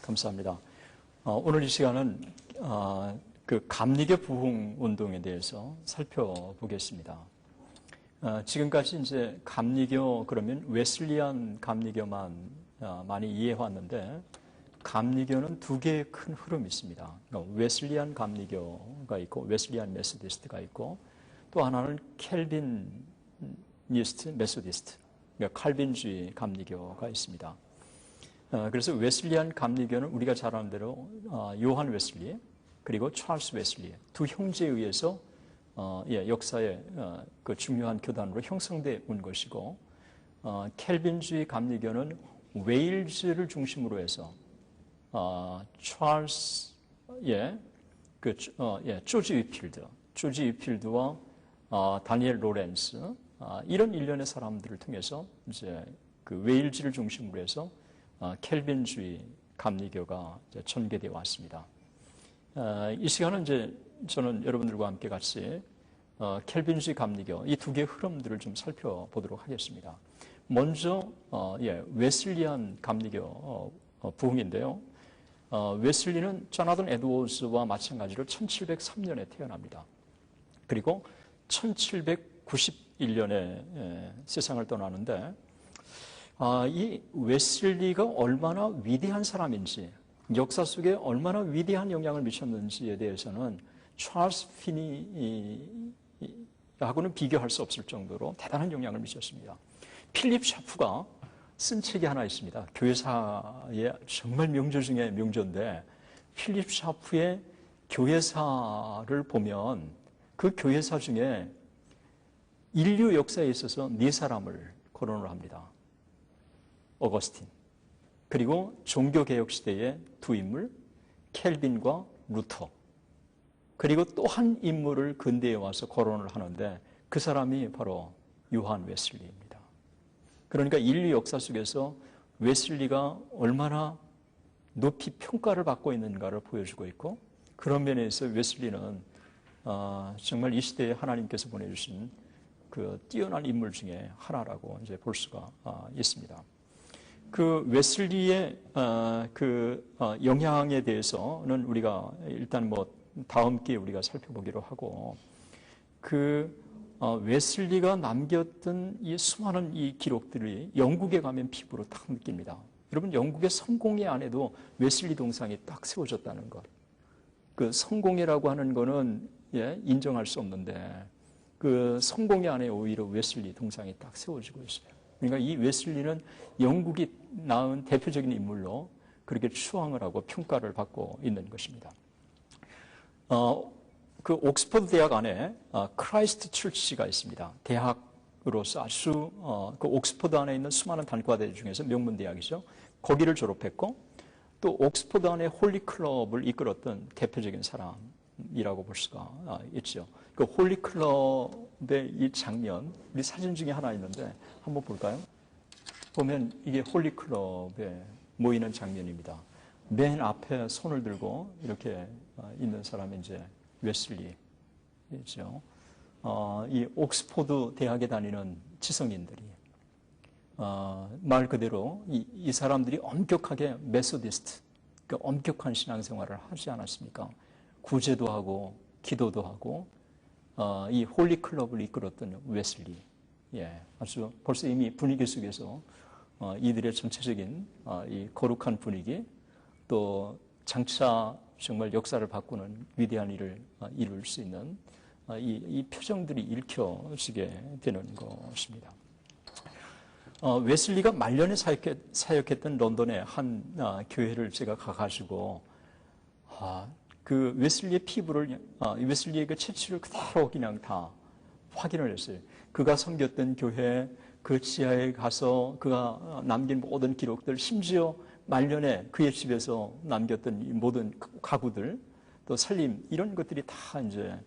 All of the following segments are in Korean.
감사합니다. 오늘 이 시간은 그 감리교 부흥 운동에 대해서 살펴보겠습니다. 지금까지 이제 감리교 그러면 웨슬리안 감리교만 많이 이해해 왔는데 감리교는 두 개의 큰 흐름이 있습니다. 웨슬리안 감리교가 있고 웨슬리안 메소디스트가 있고 또 하나는 켈빈니스트 메소디스트, 그러니까 칼빈주의 감리교가 있습니다. 그래서 웨슬리안 감리교는 우리가 잘 아는 대로 요한 웨슬리 그리고 찰스 웨슬리 두 형제에 의해서 역사의 그 중요한 교단으로 형성돼 온 것이고, 켈빈주의 감리교는 웨일즈를 중심으로 해서 조지 위필드와 다니엘 로렌스 이런 일련의 사람들을 통해서 이제 그 웨일즈를 중심으로 해서 켈빈주의 감리교가 전개되어 왔습니다. 이 시간은 이제 저는 여러분들과 함께 같이 켈빈주의 감리교 이 두 개의 흐름들을 좀 살펴보도록 하겠습니다. 먼저 웨슬리안 감리교 부흥인데요. 웨슬리는 조나단 에드워즈와 마찬가지로 1703년에 태어납니다. 그리고 1791년에 세상을 떠나는데 이 웨슬리가 얼마나 위대한 사람인지, 역사 속에 얼마나 위대한 영향을 미쳤는지에 대해서는 찰스 피니하고는 비교할 수 없을 정도로 대단한 영향을 미쳤습니다. 필립 샤프가 쓴 책이 하나 있습니다. 교회사의 정말 명저 중에 명저인데, 필립 샤프의 교회사를 보면 그 교회사 중에 인류 역사에 있어서 네 사람을 거론을 합니다. 어거스틴, 그리고 종교개혁 시대의 두 인물 켈빈과 루터, 그리고 또 한 인물을 근대에 와서 거론을 하는데 그 사람이 바로 요한 웨슬리입니다. 그러니까 인류 역사 속에서 웨슬리가 얼마나 높이 평가를 받고 있는가를 보여주고 있고, 그런 면에서 웨슬리는 정말 이 시대에 하나님께서 보내주신 그 뛰어난 인물 중에 하나라고 이제 볼 수가 있습니다. 그 웨슬리의 영향에 대해서는 우리가 일단 다음 기회에 우리가 살펴보기로 하고, 웨슬리가 남겼던 이 수많은 이 기록들이 영국에 가면 피부로 딱 느낍니다. 여러분, 영국의 성공회 안에도 웨슬리 동상이 딱 세워졌다는 것. 그 성공회라고 하는 거는 인정할 수 없는데 그 성공회 안에 오히려 웨슬리 동상이 딱 세워지고 있어요. 그러니까 이 웨슬리는 영국이 낳은 대표적인 인물로 그렇게 추앙을 하고 평가를 받고 있는 것입니다. 그 옥스퍼드 대학 안에 크라이스트 철치가 있습니다. 대학으로서 아주 그 옥스퍼드 안에 있는 수많은 단과대 중에서 명문 대학이죠. 거기를 졸업했고, 또 옥스퍼드 안에 홀리 클럽을 이끌었던 대표적인 사람이라고 볼 수가 있죠. 그 홀리 클럽의 이 장면, 우리 사진 중에 하나 있는데 한번 볼까요? 보면 이게 홀리 클럽에 모이는 장면입니다. 맨 앞에 손을 들고 이렇게 있는 사람이 이제 웨슬리죠. 이 옥스퍼드 대학에 다니는 지성인들이 말 그대로 이 사람들이 엄격하게 메소디스트, 그러니까 엄격한 신앙생활을 하지 않았습니까? 구제도 하고 기도도 하고 이 홀리 클럽을 이끌었던 웨슬리, 아주 벌써 이미 분위기 속에서 이들의 전체적인 이 거룩한 분위기, 또 장차 정말 역사를 바꾸는 위대한 일을 이룰 수 있는 이 표정들이 읽혀지게 되는 것입니다. 웨슬리가 말년에 사역했던 런던의 한 교회를 제가 가가지고 그 웨슬리의 피부를, 웨슬리의 그 채취를 그대로 그냥 다 확인을 했어요. 그가 섬겼던 교회, 그 지하에 가서 그가 남긴 모든 기록들, 심지어 말년에 그의 집에서 남겼던 이 모든 가구들, 또 살림, 이런 것들이 다 이제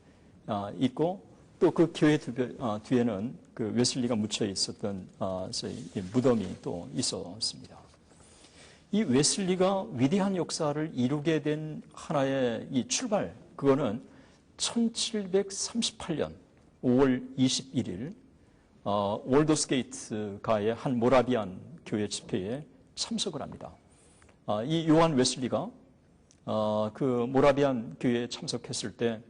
있고, 또 그 교회 뒤에는 그 웨슬리가 묻혀 있었던 무덤이 또 있었습니다. 이 웨슬리가 위대한 역사를 이루게 된 하나의 이 출발, 그거는 1738년 5월 21일 월더스게이트가의 한 모라비안 교회 집회에 참석을 합니다. 이 요한 웨슬리가 그 모라비안 교회에 참석했을 때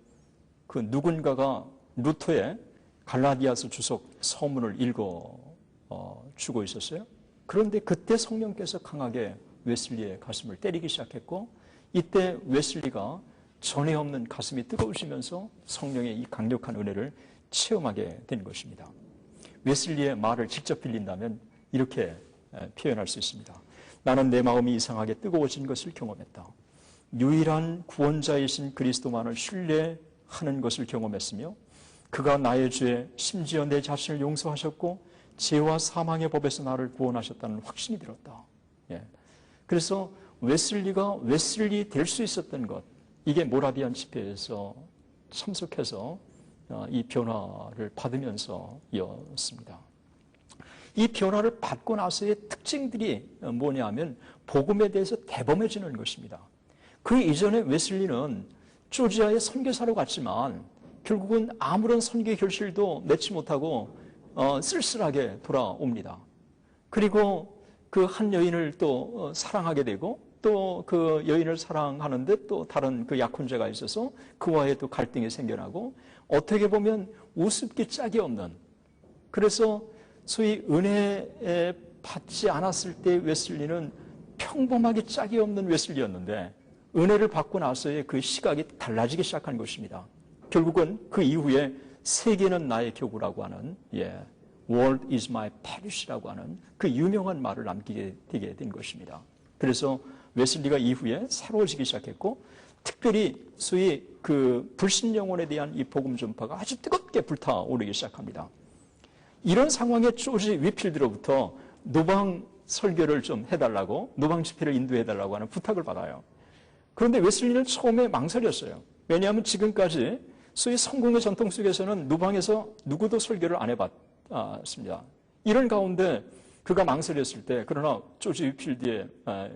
그 누군가가 루터의 갈라디아서 주석 서문을 읽어 주고 있었어요. 그런데 그때 성령께서 강하게 웨슬리의 가슴을 때리기 시작했고, 이때 웨슬리가 전에 없는 가슴이 뜨거우시면서 성령의 이 강력한 은혜를 체험하게 된 것입니다. 웨슬리의 말을 직접 빌린다면 이렇게 표현할 수 있습니다. 나는 내 마음이 이상하게 뜨거워진 것을 경험했다. 유일한 구원자이신 그리스도만을 신뢰하는 것을 경험했으며, 그가 나의 죄, 심지어 내 자신을 용서하셨고 죄와 사망의 법에서 나를 구원하셨다는 확신이 들었다. 그래서 웨슬리가 웨슬리 될 수 있었던 것, 이게 모라비안 집회에서 참석해서 이 변화를 받으면서였습니다. 이 변화를 받고 나서의 특징들이 뭐냐면 복음에 대해서 대범해지는 것입니다. 그 이전에 웨슬리는 조지아의 선교사로 갔지만 결국은 아무런 선교 결실도 맺지 못하고 쓸쓸하게 돌아옵니다. 그리고 그 한 여인을 또 사랑하게 되고, 또 그 여인을 사랑하는데 또 다른 그 약혼자가 있어서 그와의 또 갈등이 생겨나고, 어떻게 보면 우습기 짝이 없는, 그래서 소위 은혜에 받지 않았을 때 웨슬리는 평범하게 짝이 없는 웨슬리였는데, 은혜를 받고 나서의 그 시각이 달라지기 시작한 것입니다. 결국은 그 이후에 세계는 나의 교구라고 하는, World is my parish라고 하는 그 유명한 말을 남기게 되게 된 것입니다. 그래서 웨슬리가 이후에 새로워지기 시작했고, 특별히 소위 그 불신 영혼에 대한 이 복음 전파가 아주 뜨겁게 불타오르기 시작합니다. 이런 상황에 조지 위필드로부터 노방 설교를 좀 해달라고, 노방 집회를 인도해달라고 하는 부탁을 받아요. 그런데 웨슬리는 처음에 망설였어요. 왜냐하면 지금까지 소위 성공의 전통 속에서는 노방에서 누구도 설교를 안 해봤습니다. 이런 가운데 그가 망설였을 때, 그러나 조지 위필드의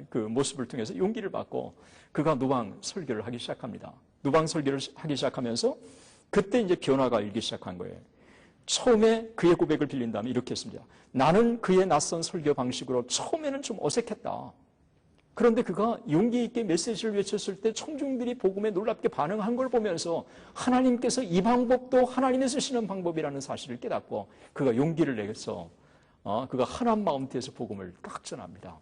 그 모습을 통해서 용기를 받고 그가 노방 설교를 하기 시작합니다. 노방 설교를 하기 시작하면서 그때 이제 변화가 일기 시작한 거예요. 처음에 그의 고백을 빌린다면 이렇게 했습니다. 나는 그의 낯선 설교 방식으로 처음에는 좀 어색했다. 그런데 그가 용기 있게 메시지를 외쳤을 때 청중들이 복음에 놀랍게 반응한 걸 보면서 하나님께서 이 방법도 하나님이 쓰시는 방법이라는 사실을 깨닫고 그가 용기를 내서 그가 하남 마운트에서 복음을 딱 전합니다.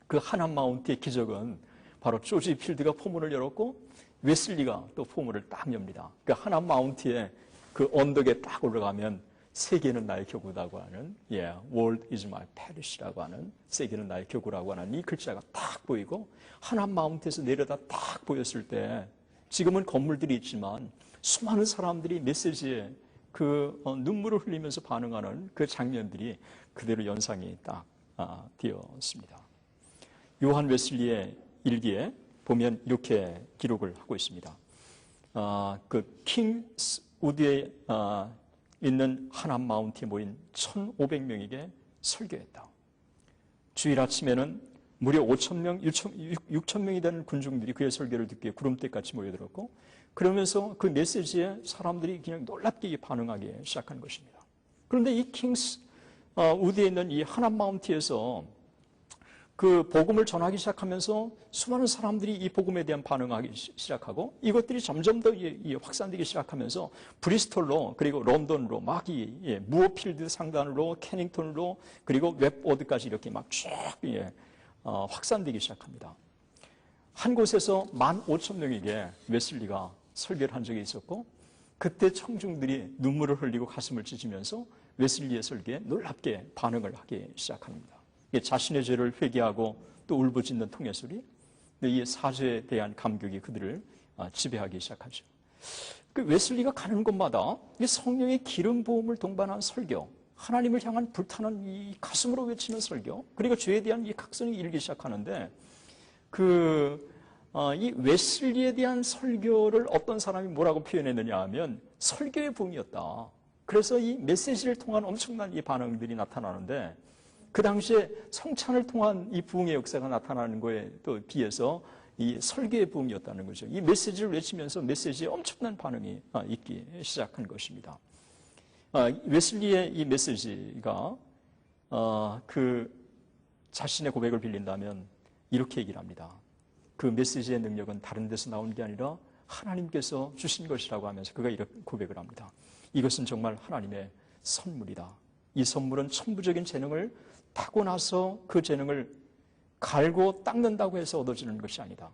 그 하남 마운트의 기적은 바로 조지 필드가 포문을 열었고 웨슬리가 또 포문을 딱 엽니다. 그 하남 마운트에 그 언덕에 딱 올라가면 세계는 나의 교구라고 하는, World is my parish라고 하는, 세계는 나의 교구라고 하는 이 글자가 딱 보이고, 하남 마운트에서 내려다 딱 보였을 때, 지금은 건물들이 있지만 수많은 사람들이 메시지에 그 눈물을 흘리면서 반응하는 그 장면들이 그대로 연상이 딱 되었습니다. 요한 웨슬리의 일기에 보면 이렇게 기록을 하고 있습니다. 그 킹스우드에 있는 하남 마운트에 모인 1,500명에게 설교했다. 주일 아침에는 무려 5,000명, 6,000명이 되는 군중들이 그의 설교를 듣기에 구름대같이 모여들었고, 그러면서 그 메시지에 사람들이 그냥 놀랍게 반응하기 시작한 것입니다. 그런데 이 킹스우드에 있는 이 하남 마운트에서 그 복음을 전하기 시작하면서 수많은 사람들이 이 복음에 대한 반응하기 시작하고, 이것들이 점점 더 확산되기 시작하면서 브리스톨로, 그리고 런던으로 막 무어필드 상단으로, 캐닝턴으로, 그리고 웹워드까지 이렇게 막 쭉 확산되기 시작합니다. 한 곳에서 15,000명에게 웨슬리가 설교를 한 적이 있었고, 그때 청중들이 눈물을 흘리고 가슴을 찢으면서 웨슬리의 설교에 놀랍게 반응을 하기 시작합니다. 자신의 죄를 회개하고 또 울부짖는 통해소리, 이 사죄에 대한 감격이 그들을 지배하기 시작하죠. 그 웨슬리가 가는 곳마다 성령의 기름 부음을 동반한 설교, 하나님을 향한 불타는 이 가슴으로 외치는 설교, 그리고 죄에 대한 이 각성이 일기 시작하는데, 이 웨슬리에 대한 설교를 어떤 사람이 뭐라고 표현했느냐 하면 설교의 부음이었다. 그래서 이 메시지를 통한 엄청난 이 반응들이 나타나는데, 그 당시에 성찬을 통한 이 부흥의 역사가 나타나는 거에 또 비해서 이 설교의 부흥이었다는 거죠. 이 메시지를 외치면서 메시지에 엄청난 반응이 있기 시작한 것입니다. 웨슬리의 이 메시지가 그 자신의 고백을 빌린다면 이렇게 얘기를 합니다. 그 메시지의 능력은 다른 데서 나온 게 아니라 하나님께서 주신 것이라고 하면서 그가 이렇게 고백을 합니다. 이것은 정말 하나님의 선물이다. 이 선물은 천부적인 재능을 타고나서 그 재능을 갈고 닦는다고 해서 얻어지는 것이 아니다.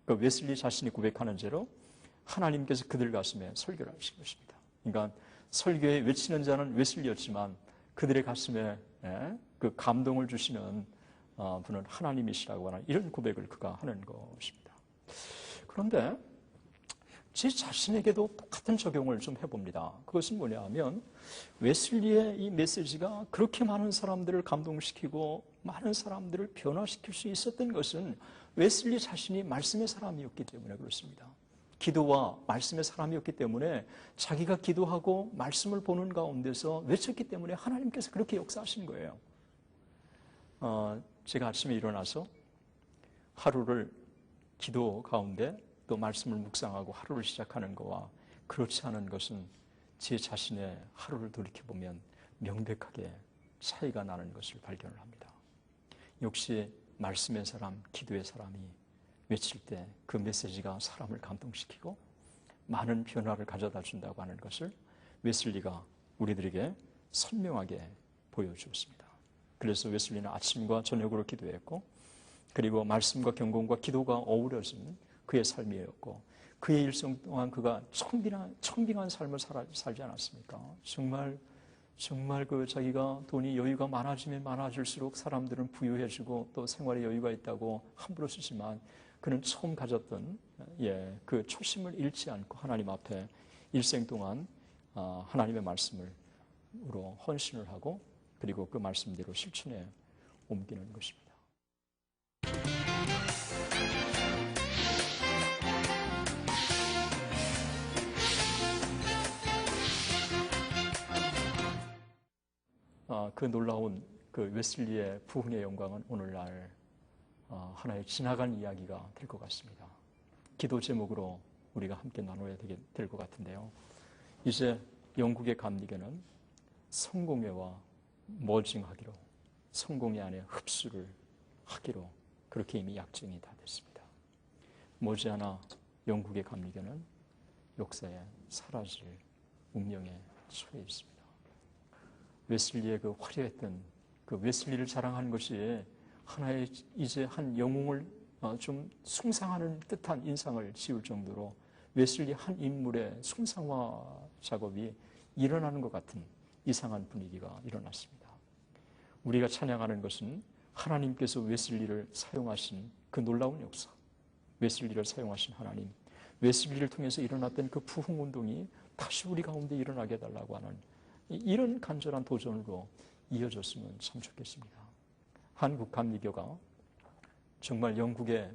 그 웨슬리 자신이 고백하는 대로 하나님께서 그들 가슴에 설교를 하신 것입니다. 그러니까 설교에 외치는 자는 웨슬리였지만 그들의 가슴에 그 감동을 주시는 분은 하나님이시라고 하는 이런 고백을 그가 하는 것입니다. 그런데 제 자신에게도 똑같은 적용을 좀 해봅니다. 그것은 뭐냐 하면 웨슬리의 이 메시지가 그렇게 많은 사람들을 감동시키고 많은 사람들을 변화시킬 수 있었던 것은 웨슬리 자신이 말씀의 사람이었기 때문에 그렇습니다. 기도와 말씀의 사람이었기 때문에 자기가 기도하고 말씀을 보는 가운데서 외쳤기 때문에 하나님께서 그렇게 역사하신 거예요. 제가 아침에 일어나서 하루를 기도 가운데 또 말씀을 묵상하고 하루를 시작하는 것과 그렇지 않은 것은 제 자신의 하루를 돌이켜보면 명백하게 차이가 나는 것을 발견을 합니다. 역시 말씀의 사람, 기도의 사람이 외칠 때 그 메시지가 사람을 감동시키고 많은 변화를 가져다 준다고 하는 것을 웨슬리가 우리들에게 선명하게 보여주었습니다. 그래서 웨슬리는 아침과 저녁으로 기도했고 그리고 말씀과 경건과 기도가 어우러진 그의 삶이었고 그의 일생 동안 그가 청빙한 삶을 살지 않았습니까? 정말 그 자기가 돈이 여유가 많아지면 많아질수록 사람들은 부유해지고 또 생활에 여유가 있다고 함부로 쓰지만 그는 처음 가졌던 그 초심을 잃지 않고 하나님 앞에 일생 동안 하나님의 말씀으로 헌신을 하고 그리고 그 말씀대로 실천에 옮기는 것입니다. 그 놀라운 그 웨슬리의 부흥의 영광은 오늘날 하나의 지나간 이야기가 될 것 같습니다. 기도 제목으로 우리가 함께 나눠야 될 것 같은데요. 이제 영국의 감리교는 성공회와 머징하기로 성공회 안에 흡수를 하기로 그렇게 이미 약정이 다 됐습니다. 머지않아 영국의 감리교는 역사에 사라질 운명에 처해 있습니다. 웨슬리의 그 화려했던 그 웨슬리를 자랑한 것이 하나의 이제 한 영웅을 좀 숭상하는 듯한 인상을 지울 정도로 웨슬리 한 인물의 숭상화 작업이 일어나는 것 같은 이상한 분위기가 일어났습니다. 우리가 찬양하는 것은 하나님께서 웨슬리를 사용하신 그 놀라운 역사, 웨슬리를 사용하신 하나님, 웨슬리를 통해서 일어났던 그 부흥운동이 다시 우리 가운데 일어나게 해달라고 하는 이런 간절한 도전으로 이어졌으면 참 좋겠습니다. 한국 감리교가 정말 영국의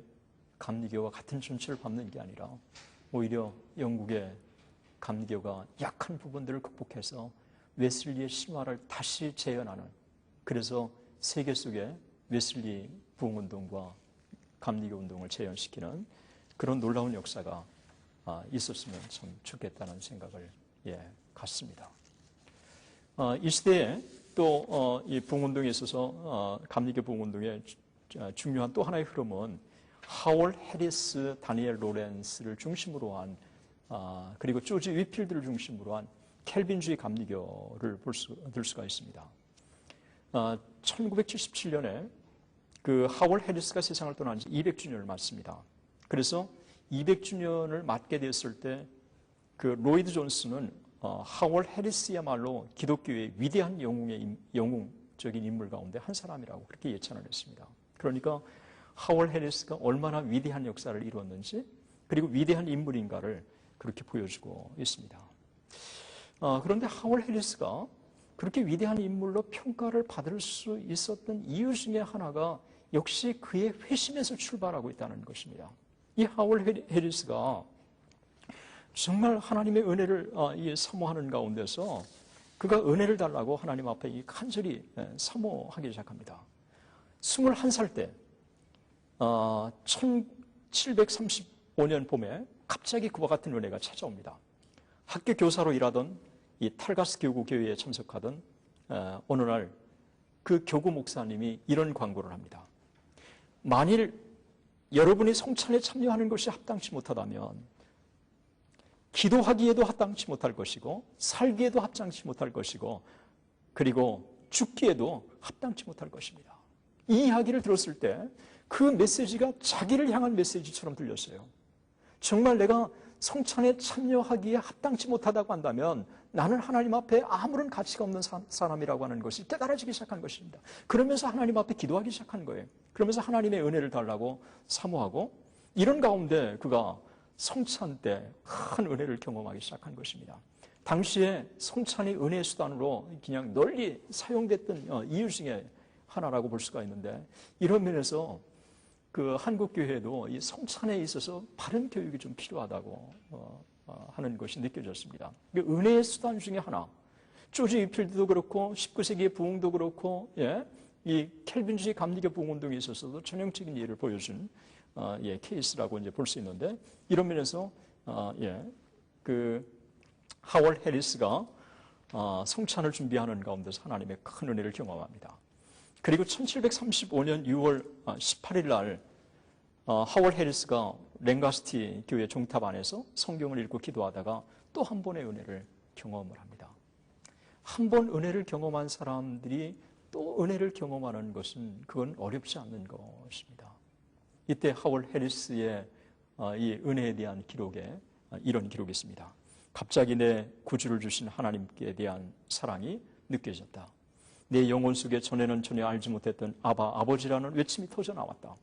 감리교와 같은 존치를 밟는 게 아니라 오히려 영국의 감리교가 약한 부분들을 극복해서 웨슬리의 신화를 다시 재현하는, 그래서 세계 속에 웨슬리 부흥운동과 감리교 운동을 재현시키는 그런 놀라운 역사가 있었으면 참 좋겠다는 생각을 갖습니다. 이 시대에 또 이 부흥운동에 있어서 감리교 부흥운동의 중요한 또 하나의 흐름은 하월 해리스, 다니엘 로렌스를 중심으로 한 그리고 조지 위필드를 중심으로 한 켈빈주의 감리교를 들 수가 있습니다. 1977년에 그 하월 해리스가 세상을 떠난 지 200주년을 맞습니다. 그래서 200주년을 맞게 됐을 때 그 로이드 존슨은 하월 해리스야말로 기독교의 위대한 영웅적인 인물 가운데 한 사람이라고 그렇게 예찬을 했습니다. 그러니까 하월 해리스가 얼마나 위대한 역사를 이루었는지 그리고 위대한 인물인가를 그렇게 보여주고 있습니다. 그런데 하월 해리스가 그렇게 위대한 인물로 평가를 받을 수 있었던 이유 중에 하나가 역시 그의 회심에서 출발하고 있다는 것입니다. 이 하월 해리스가 정말 하나님의 은혜를 사모하는 가운데서 그가 은혜를 달라고 하나님 앞에 간절히 사모하기 시작합니다. 21살 때 1735년 봄에 갑자기 그와 같은 은혜가 찾아옵니다. 학교 교사로 일하던 이 탈가스 교구 교회에 참석하던 어느 날 그 교구 목사님이 이런 광고를 합니다. 만일 여러분이 성찬에 참여하는 것이 합당치 못하다면 기도하기에도 합당치 못할 것이고 살기에도 합당치 못할 것이고 그리고 죽기에도 합당치 못할 것입니다. 이 이야기를 들었을 때 그 메시지가 자기를 향한 메시지처럼 들렸어요. 정말 내가 성찬에 참여하기에 합당치 못하다고 한다면 나는 하나님 앞에 아무런 가치가 없는 사람이라고 하는 것이 깨달아지기 시작한 것입니다. 그러면서 하나님 앞에 기도하기 시작한 거예요. 그러면서 하나님의 은혜를 달라고 사모하고 이런 가운데 그가 성찬 때 큰 은혜를 경험하기 시작한 것입니다. 당시에 성찬이 은혜의 수단으로 그냥 널리 사용됐던 이유 중에 하나라고 볼 수가 있는데 이런 면에서 그 한국 교회도 이 성찬에 있어서 바른 교육이 좀 필요하다고 하는 것이 느껴졌습니다. 은혜의 수단 중에 하나. 조지 위필드도 그렇고 19세기의 부흥도 그렇고 이 켈빈주의 감리교 부흥운동에 있어서도 전형적인 예를 보여준 케이스라고 이제 볼 수 있는데 이런 면에서 그 하월 해리스가 성찬을 준비하는 가운데서 하나님의 큰 은혜를 경험합니다. 그리고 1735년 6월 18일 날 하월 해리스가 랭가스티 교회 종탑 안에서 성경을 읽고 기도하다가 또 한 번의 은혜를 경험을 합니다. 한 번 은혜를 경험한 사람들이 또 은혜를 경험하는 것은 그건 어렵지 않는 것입니다. 이때 하월 해리스의 이 은혜에 대한 기록에 이런 기록이 있습니다. 갑자기 내 구주를 주신 하나님께 대한 사랑이 느껴졌다. 내 영혼 속에 전에는 전혀 알지 못했던 아버지라는 외침이 터져 나왔다.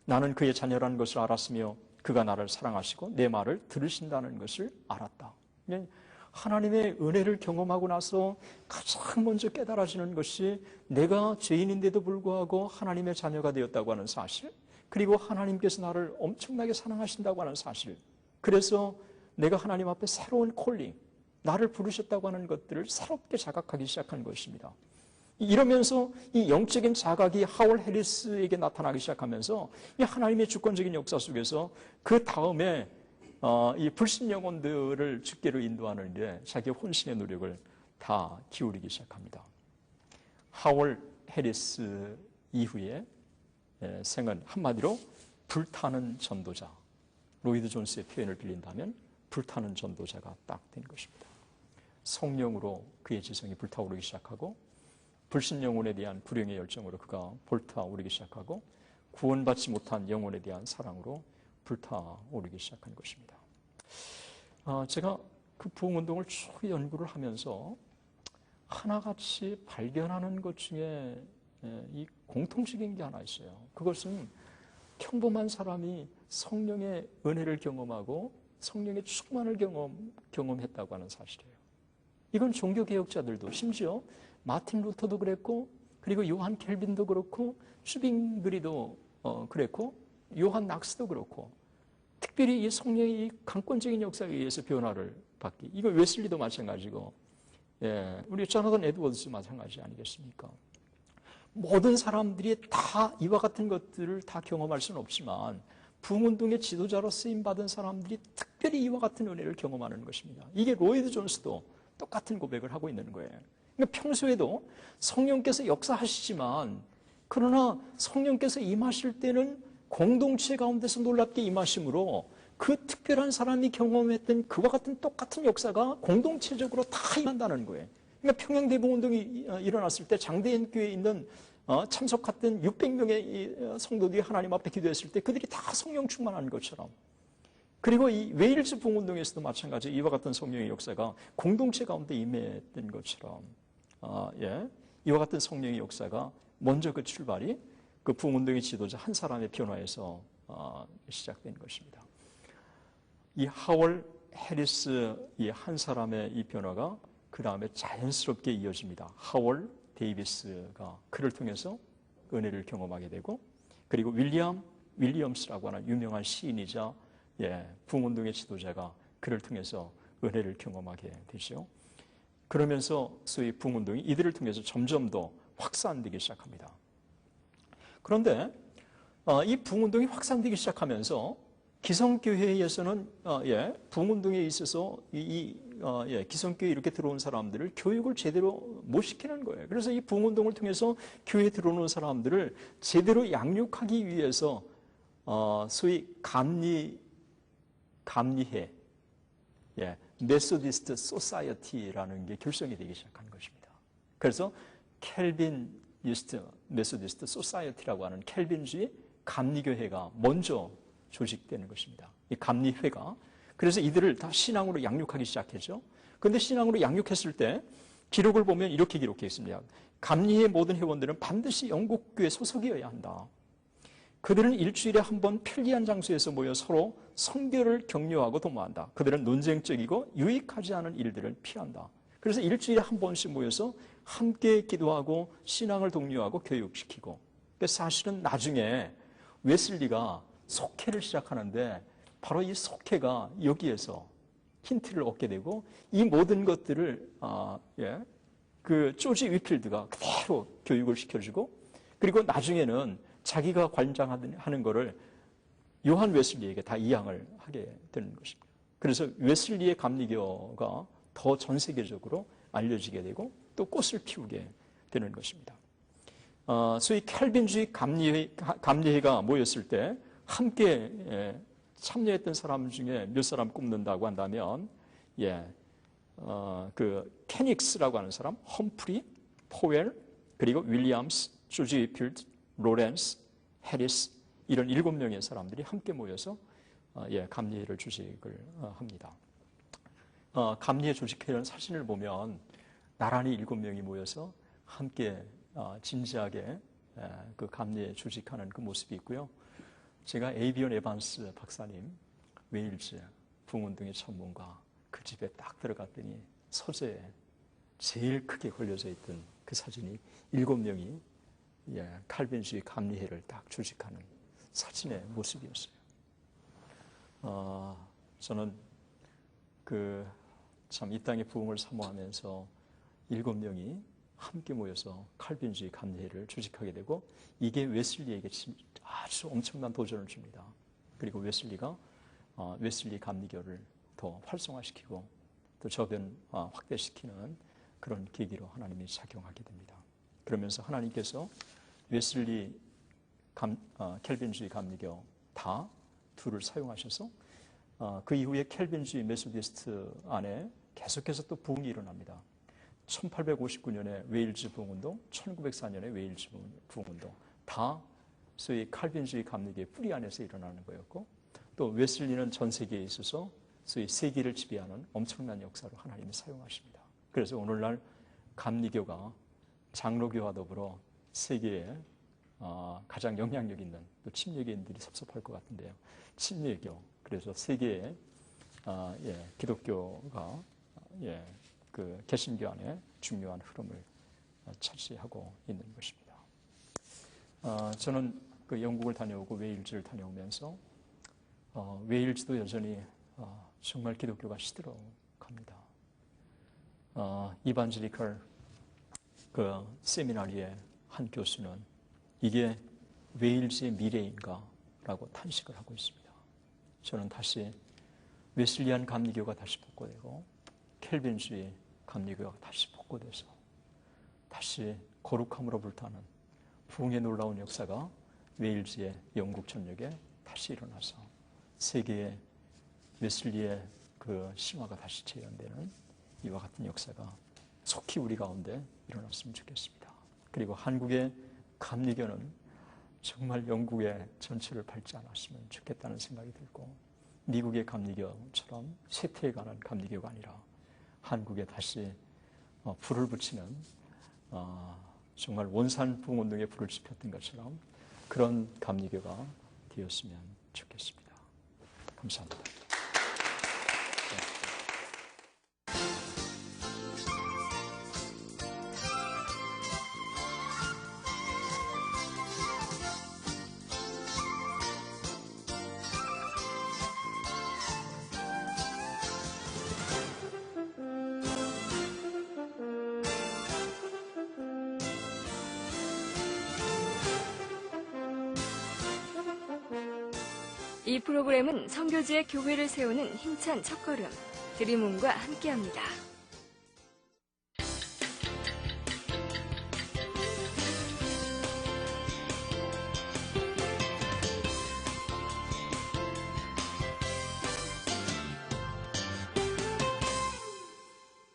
나는 그의 자녀라는 것을 알았으며 그가 나를 사랑하시고 내 말을 들으신다는 것을 알았다. 하나님의 은혜를 경험하고 나서 가장 먼저 깨달아지는 것이 내가 죄인인데도 불구하고 하나님의 자녀가 되었다고 하는 사실, 그리고 하나님께서 나를 엄청나게 사랑하신다고 하는 사실, 그래서 내가 하나님 앞에 새로운 콜링, 나를 부르셨다고 하는 것들을 새롭게 자각하기 시작한 것입니다. 이러면서 이 영적인 자각이 하월 해리스에게 나타나기 시작하면서 이 하나님의 주권적인 역사 속에서 그 다음에 이 불신 영혼들을 주께로 인도하는 일에 자기의 혼신의 노력을 다 기울이기 시작합니다. 하월 해리스 이후에 생은 한마디로 불타는 전도자, 로이드 존스의 표현을 빌린다면 불타는 전도자가 딱 된 것입니다. 성령으로 그의 지성이 불타오르기 시작하고 불신 영혼에 대한 불행의 열정으로 그가 불타오르기 시작하고 구원받지 못한 영혼에 대한 사랑으로 불타오르기 시작한 것입니다. 제가 그 부흥운동을 쭉 연구를 하면서 하나같이 발견하는 것 중에 이 공통적인 게 하나 있어요. 그것은 평범한 사람이 성령의 은혜를 경험하고 성령의 충만을 경험했다고 하는 사실이에요. 이건 종교개혁자들도 심지어 마틴 루터도 그랬고 그리고 요한 켈빈도 그렇고 슈빙그리도 그랬고 요한 낙스도 그렇고 특별히 이 성령의 이 강권적인 역사에 의해서 변화를 받기. 이거 웨슬리도 마찬가지고 우리 조나단 에드워드도 마찬가지 아니겠습니까? 모든 사람들이 다 이와 같은 것들을 다 경험할 수는 없지만 부흥운동의 지도자로 쓰임받은 사람들이 특별히 이와 같은 은혜를 경험하는 것입니다. 이게 로이드 존스도 똑같은 고백을 하고 있는 거예요. 그러니까 평소에도 성령께서 역사하시지만 그러나 성령께서 임하실 때는 공동체 가운데서 놀랍게 임하심으로 그 특별한 사람이 경험했던 그와 같은 똑같은 역사가 공동체적으로 다 임한다는 거예요. 그러니까 평양대부운동이 일어났을 때 장대인 교회에 있는 참석했던 600명의 성도들이 하나님 앞에 기도했을 때 그들이 다 성령 충만한 것처럼, 그리고 이 웨일즈 부흥운동에서도 마찬가지 이와 같은 성령의 역사가 공동체 가운데 임했던 것처럼 이와 같은 성령의 역사가 먼저 그 출발이 그 부흥운동의 지도자 한 사람의 변화에서 시작된 것입니다. 이 하월 해리스 이 한 사람의 이 변화가 그 다음에 자연스럽게 이어집니다. 하월 데이비스가 그를 통해서 은혜를 경험하게 되고, 그리고 윌리엄스라고 하는 유명한 시인이자 부흥운동의 지도자가 그를 통해서 은혜를 경험하게 되죠. 그러면서 소위 부흥운동이 이들을 통해서 점점 더 확산되기 시작합니다. 그런데 이 부흥운동이 확산되기 시작하면서 기성교회에서는 부흥운동에 있어서 이 기성교회 이렇게 들어온 사람들을 교육을 제대로 못 시키는 거예요. 그래서 이 부흥운동을 통해서 교회에 들어오는 사람들을 제대로 양육하기 위해서 소위 감리회, 메소디스트 소사이어티라는 게 결성이 되기 시작한 것입니다. 그래서 켈빈이스트 메소디스트 소사이어티라고 하는 켈빈주의 감리교회가 먼저 조직되는 것입니다. 이 감리회가. 그래서 이들을 다 신앙으로 양육하기 시작했죠. 그런데 신앙으로 양육했을 때 기록을 보면 이렇게 기록해 있습니다. 감리회 모든 회원들은 반드시 영국교회 소속이어야 한다. 그들은 일주일에 한 번 편리한 장소에서 모여 서로 성결을 격려하고 도모한다. 그들은 논쟁적이고 유익하지 않은 일들을 피한다. 그래서 일주일에 한 번씩 모여서 함께 기도하고 신앙을 독려하고 교육시키고. 사실은 나중에 웨슬리가 속회를 시작하는데 바로 이 속회가 여기에서 힌트를 얻게 되고 이 모든 것들을 그 조지 위필드가 그대로 교육을 시켜주고 그리고 나중에는 자기가 관장하는 거를 요한 웨슬리에게 다 이양을 하게 되는 것입니다. 그래서 웨슬리의 감리교가 더 전 세계적으로 알려지게 되고 또 꽃을 피우게 되는 것입니다. 소위 켈빈주의 감리회가 모였을 때 함께 참여했던 사람 중에 몇 사람 꼽는다고 한다면, 그 케닉스라고 하는 사람, 험프리, 포웰, 그리고 윌리엄스, 조지 위필드, 로렌스, 해리스 이런 7명의 사람들이 함께 모여서 감리회를 조직을 합니다. 감리회 조직회라는 사진을 보면 나란히 7명이 모여서 함께 진지하게 그 감리회 조직하는 그 모습이 있고요. 제가 에이비언 에반스 박사님, 웨일즈 부흥운동의 전문가 그 집에 딱 들어갔더니 서재에 제일 크게 걸려져 있던 그 사진이 7명이 칼빈주의 감리회를 딱 조직하는 사진의 모습이었어요. 저는 참 이 땅의 부흥을 사모하면서 7명이 함께 모여서 칼빈주의 감리회를 조직하게 되고 이게 웨슬리에게 아주 엄청난 도전을 줍니다. 그리고 웨슬리가 웨슬리 감리교를 더 활성화시키고 또 저변 확대시키는 그런 계기로 하나님이 작용하게 됩니다. 그러면서 하나님께서 웨슬리 켈빈주의 감리교 다 둘을 사용하셔서 그 이후에 켈빈주의 메소디스트 안에 계속해서 또 부흥이 일어납니다. 1859년에 웨일즈 부흥운동, 1904년에 웨일즈 부흥운동 다 소위 칼빈주의 감리교의 뿌리 안에서 일어나는 거였고 또 웨슬리는 전 세계에 있어서 소위 세계를 지배하는 엄청난 역사로 하나님이 사용하십니다. 그래서 오늘날 감리교가 장로교와 더불어 세계에 가장 영향력 있는 또 침례교인들이 섭섭할 것 같은데요. 침례교 그래서 세계에 기독교가 그 개신교 안에 중요한 흐름을 차지하고 있는 것입니다. 저는 그 영국을 다녀오고 웨일즈를 다녀오면서 웨일즈도 여전히 정말 기독교가 시들어갑니다. 이반젤리컬 그 세미나리의 한 교수는 이게 웨일즈의 미래인가? 라고 탄식을 하고 있습니다. 저는 다시 웨슬리안 감리교가 다시 복고되고 켈빈주의 감리교가 다시 복고돼서 다시 거룩함으로 불타는 부흥의 놀라운 역사가 웨일즈의 영국 전역에 다시 일어나서 세계의 웨슬리의 그 신화가 다시 재현되는 이와 같은 역사가 속히 우리 가운데 일어났으면 좋겠습니다. 그리고 한국의 감리교는 정말 영국의 전체를 밟지 않았으면 좋겠다는 생각이 들고 미국의 감리교처럼 쇠퇴해가는 감리교가 아니라 한국에 다시 불을 붙이는 정말 원산 부흥운동에 불을 지폈던 것처럼 그런 감리교가 되었으면 좋겠습니다. 감사합니다. 이 프로그램은 선교지의 교회를 세우는 힘찬 첫걸음, 드림온과 함께합니다.